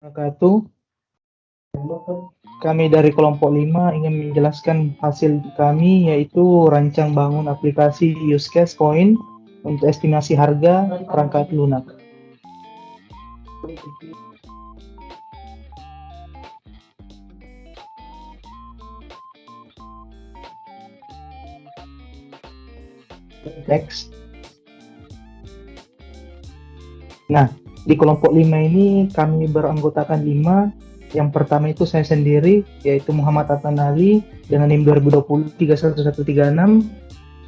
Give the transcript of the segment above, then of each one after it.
Wabarakatuh. Kami dari kelompok 5 ingin menjelaskan hasil kami yaitu rancang bangun aplikasi use case point untuk estimasi harga perangkat lunak. Next. Nah, di kelompok 5 ini kami beranggotakan 5. Yang pertama itu saya sendiri, yaitu Muhammad Adnan Ali dengan NIM 2020 31136.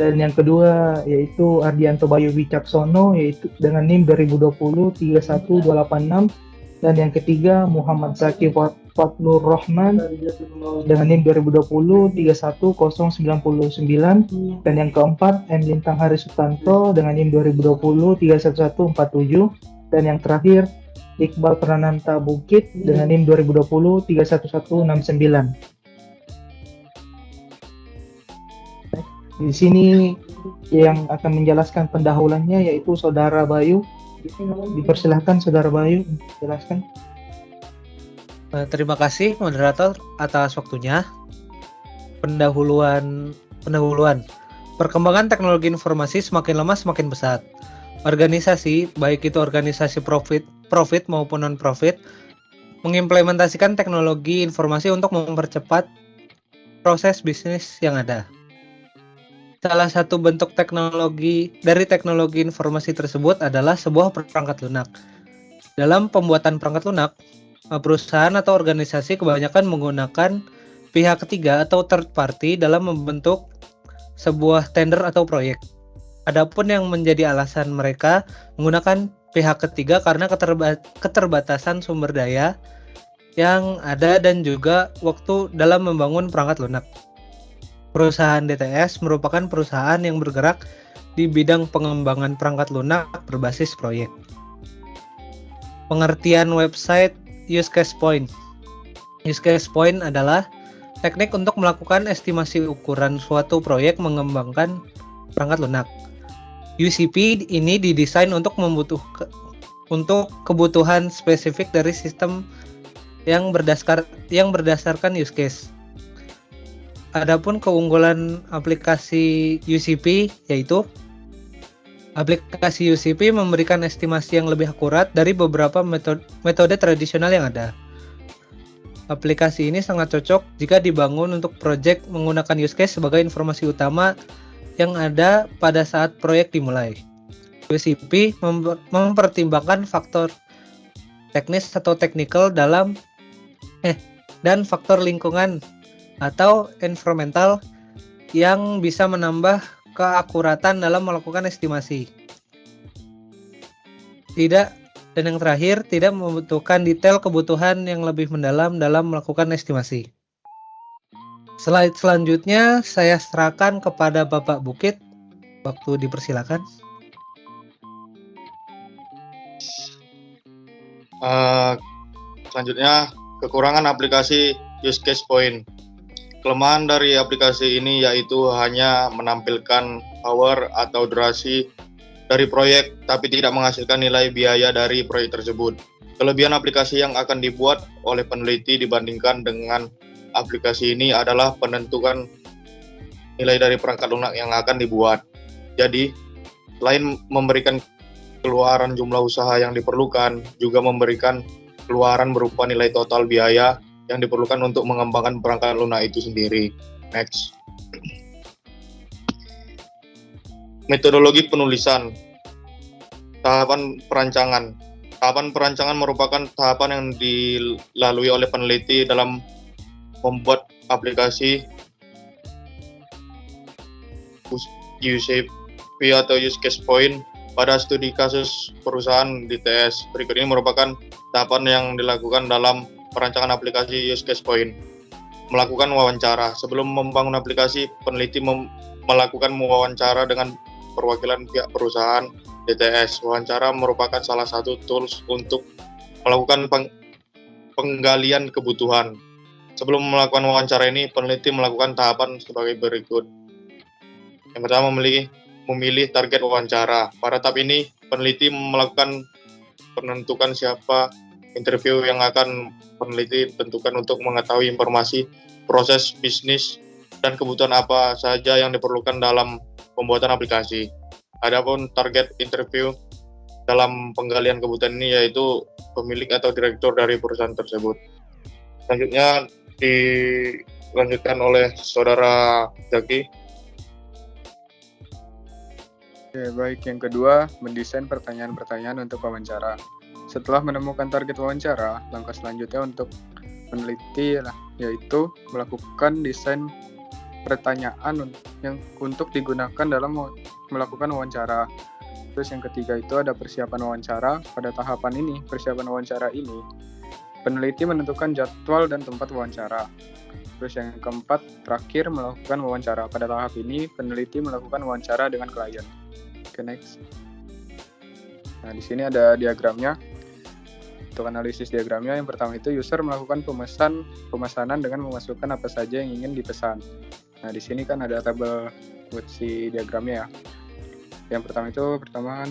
Dan yang kedua yaitu Ardianto Bayu Wicaksono yaitu dengan NIM 2020 31286. Dan yang ketiga Muhammad Zaki Fadlur Rahman dengan NIM 2020 31099. Dan yang keempat M Lintang Hari Sutanto dengan NIM 2020 31147. Dan yang terakhir Iqbal Prananta Bukit dengan NIM 2020 31169. Di sini yang akan menjelaskan pendahuluannya yaitu Saudara Bayu. Dipersilahkan Saudara Bayu, jelaskan. Terima kasih moderator atas waktunya. Pendahuluan. Perkembangan teknologi informasi semakin lama semakin pesat. Organisasi, baik itu organisasi profit maupun non-profit, mengimplementasikan teknologi informasi untuk mempercepat proses bisnis yang ada. Salah satu bentuk teknologi informasi tersebut adalah sebuah perangkat lunak. Dalam pembuatan perangkat lunak, perusahaan atau organisasi kebanyakan menggunakan pihak ketiga atau third party dalam membentuk sebuah tender atau proyek. Adapun yang menjadi alasan mereka menggunakan pihak ketiga karena keterbatasan sumber daya yang ada dan juga waktu dalam membangun perangkat lunak. Perusahaan DTS merupakan perusahaan yang bergerak di bidang pengembangan perangkat lunak berbasis proyek. Pengertian website use case point. Use case point adalah teknik untuk melakukan estimasi ukuran suatu proyek mengembangkan perangkat lunak. UCP ini didesain untuk kebutuhan spesifik dari sistem yang berdasarkan use case. Adapun keunggulan aplikasi UCP yaitu aplikasi UCP memberikan estimasi yang lebih akurat dari beberapa metode tradisional yang ada. Aplikasi ini sangat cocok jika dibangun untuk proyek menggunakan use case sebagai informasi utama yang ada pada saat proyek dimulai. UCP mempertimbangkan faktor teknis atau technical dan faktor lingkungan atau environmental yang bisa menambah keakuratan dalam melakukan estimasi. Dan yang terakhir, tidak membutuhkan detail kebutuhan yang lebih mendalam dalam melakukan estimasi. Slide selanjutnya saya serahkan kepada Bapak Bukit. Waktu dipersilakan. Selanjutnya, kekurangan aplikasi use case point. Kelemahan dari aplikasi ini yaitu hanya menampilkan hour atau durasi dari proyek, tapi tidak menghasilkan nilai biaya dari proyek tersebut. Kelebihan aplikasi yang akan dibuat oleh peneliti dibandingkan dengan aplikasi ini adalah penentuan nilai dari perangkat lunak yang akan dibuat. Jadi, selain memberikan keluaran jumlah usaha yang diperlukan, juga memberikan keluaran berupa nilai total biaya yang diperlukan untuk mengembangkan perangkat lunak itu sendiri. Next. Metodologi penulisan. Tahapan perancangan. Tahapan perancangan merupakan tahapan yang dilalui oleh peneliti dalam membuat aplikasi UCP atau use case point pada studi kasus perusahaan DTS. Berikut ini merupakan tahapan yang dilakukan dalam perancangan aplikasi use case point. Melakukan wawancara. Sebelum membangun aplikasi, peneliti melakukan wawancara dengan perwakilan pihak perusahaan DTS. Wawancara merupakan salah satu tools untuk melakukan penggalian kebutuhan. Sebelum melakukan wawancara ini, peneliti melakukan tahapan sebagai berikut. Yang pertama, memilih target wawancara. Pada tahap ini, peneliti melakukan penentukan siapa interview yang akan peneliti tentukan untuk mengetahui informasi proses bisnis dan kebutuhan apa saja yang diperlukan dalam pembuatan aplikasi. Adapun target interview dalam penggalian kebutuhan ini yaitu pemilik atau direktur dari perusahaan tersebut. Selanjutnya dilanjutkan oleh Saudara Zaki. Oke, baik. Yang kedua, mendesain pertanyaan-pertanyaan untuk wawancara. Setelah menemukan target wawancara, langkah selanjutnya untuk peneliti yaitu melakukan desain pertanyaan yang untuk digunakan dalam melakukan wawancara. Terus yang ketiga itu ada persiapan wawancara. Pada tahapan ini, persiapan wawancara ini, peneliti menentukan jadwal dan tempat wawancara. Terus yang keempat, terakhir melakukan wawancara. Pada tahap ini, peneliti melakukan wawancara dengan klien. Oke, next. Nah, di sini ada diagramnya. Untuk analisis diagramnya, yang pertama itu user melakukan pemesanan dengan memasukkan apa saja yang ingin dipesan. Nah, di sini kan ada tabel buat si diagramnya ya. Yang pertama itu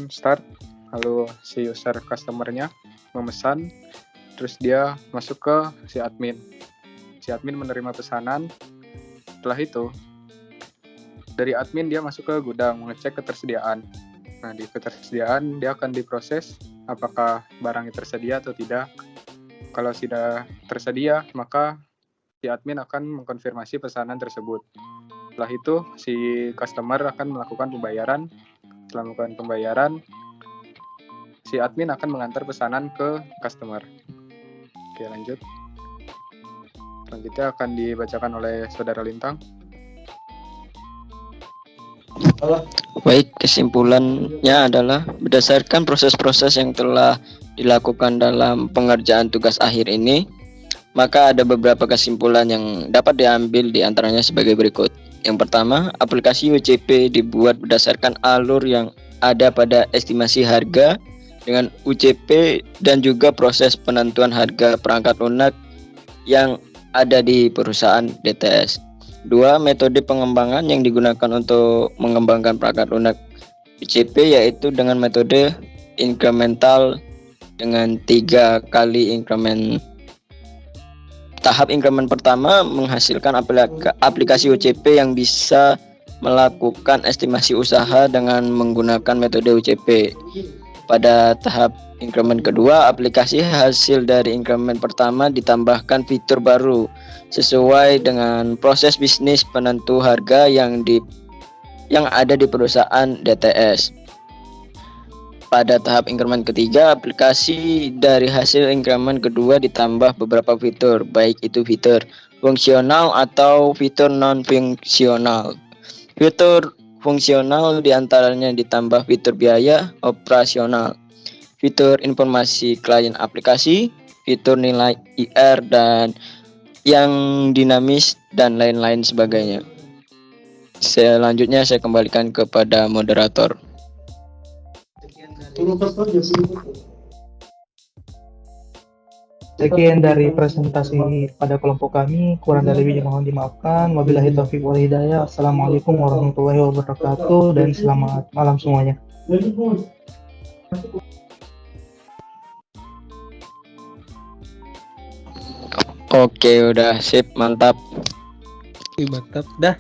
start, lalu si user customer-nya memesan, terus dia masuk ke si admin. Si admin menerima pesanan. Setelah itu, dari admin dia masuk ke gudang, mengecek ketersediaan. Nah, di ketersediaan dia akan diproses apakah barangnya tersedia atau tidak. Kalau sudah tersedia, maka si admin akan mengkonfirmasi pesanan tersebut. Setelah itu, si customer akan melakukan pembayaran. Setelah melakukan pembayaran, si admin akan mengantar pesanan ke customer. Oke, lanjut. Selanjutnya akan dibacakan oleh Saudara Lintang. Baik, kesimpulannya adalah berdasarkan proses-proses yang telah dilakukan dalam pengerjaan tugas akhir ini, maka ada beberapa kesimpulan yang dapat diambil di antaranya sebagai berikut. Yang pertama, aplikasi UCP dibuat berdasarkan alur yang ada pada estimasi harga dengan UCP dan juga proses penentuan harga perangkat lunak yang ada di perusahaan DTS. 2. Metode pengembangan yang digunakan untuk mengembangkan perangkat lunak UCP yaitu dengan metode incremental dengan 3 kali increment. Tahap increment pertama menghasilkan aplikasi UCP yang bisa melakukan estimasi usaha dengan menggunakan metode UCP. Pada tahap increment kedua, aplikasi hasil dari increment pertama ditambahkan fitur baru sesuai dengan proses bisnis penentu harga yang ada di perusahaan DTS. Pada tahap increment ketiga, aplikasi dari hasil increment kedua ditambah beberapa fitur, baik itu fitur fungsional atau fitur non-fungsional. Fitur fungsional diantaranya ditambah fitur biaya operasional, fitur informasi klien aplikasi, fitur nilai IR dan yang dinamis dan lain-lain sebagainya. Selanjutnya saya kembalikan kepada moderator. Sekian dari presentasi pada kelompok kami, kurang dan lebihnya mohon dimaafkan. Wabillahi taufiq wal hidayah. Assalamualaikum warahmatullahi wabarakatuh dan selamat malam semuanya. Oke, udah sip, mantap. Mantap. Dah.